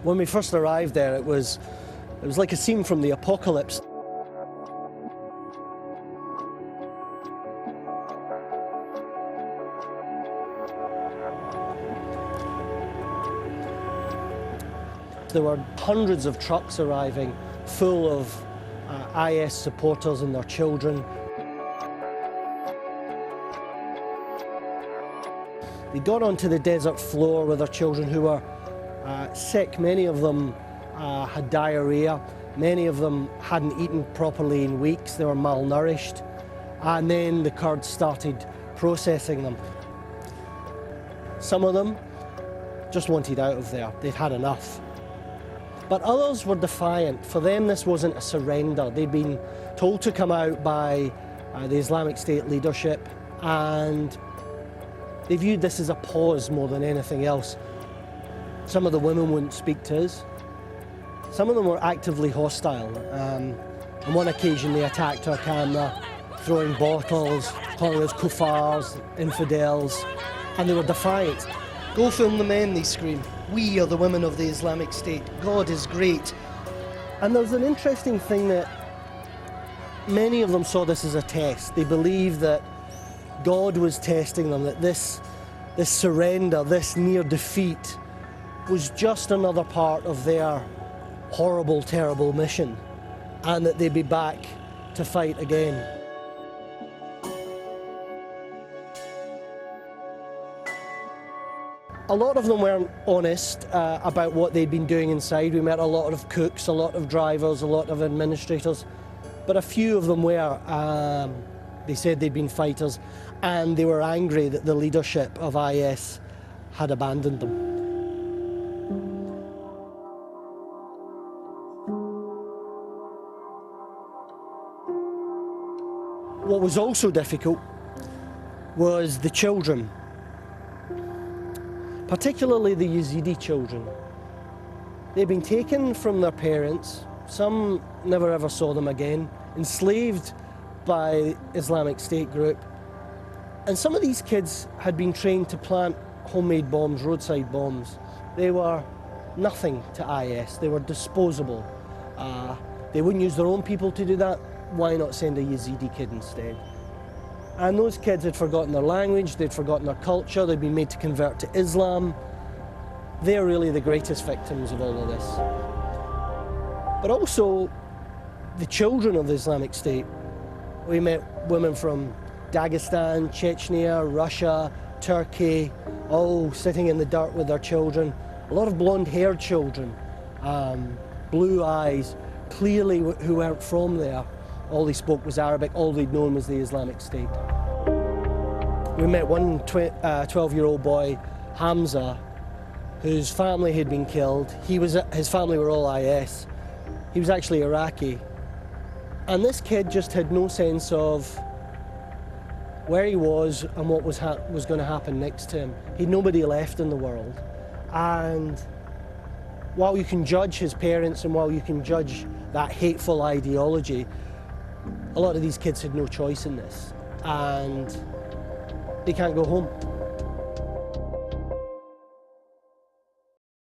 When we first arrived there, it was like a scene from the apocalypse. There were hundreds of trucks arriving, full of IS supporters and their children. They got onto the desert floor with their children who were sick. Many of them had diarrhea. Many of them hadn't eaten properly in weeks. They were malnourished. And then the Kurds started processing them. Some of them just wanted out of there. They'd had enough. But others were defiant. For them, this wasn't a surrender. They'd been told to come out by the Islamic State leadership, and they viewed this as a pause more than anything else. Some of the women wouldn't speak to us. Some of them were actively hostile. On one occasion, they attacked our camera, throwing bottles, calling us kuffars, infidels, and they were defiant. "Go film the men," they scream. "We are the women of the Islamic State. God is great." And there's an interesting thing that many of them saw this as a test. They believed that God was testing them, that this surrender, this near defeat, was just another part of their horrible, terrible mission, and that they'd be back to fight again. A lot of them weren't honest about what they'd been doing inside. We met a lot of cooks, a lot of drivers, a lot of administrators, but a few of them were. They said they'd been fighters, and they were angry that the leadership of IS had abandoned them. What was also difficult was the children, particularly the Yazidi children. They'd been taken from their parents. Some never ever saw them again, enslaved by Islamic State group. And some of these kids had been trained to plant homemade bombs, roadside bombs. They were nothing to IS. They were disposable. They wouldn't use their own people to do that. Why not send a Yazidi kid instead? And those kids had forgotten their language, they'd forgotten their culture, they'd been made to convert to Islam. They're really the greatest victims of all of this. But also, the children of the Islamic State. We met women from Dagestan, Chechnya, Russia, Turkey, all sitting in the dirt with their children. A lot of blonde-haired children, blue eyes, clearly who weren't from there. All they spoke was Arabic, all they'd known was the Islamic State. We met one 12-year-old boy, Hamza, whose family had been killed. His family were all IS. He was actually Iraqi. And this kid just had no sense of where he was and what was going to happen next to him. He had nobody left in the world. And while you can judge his parents and while you can judge that hateful ideology, a lot of these kids had no choice in this, and they can't go home.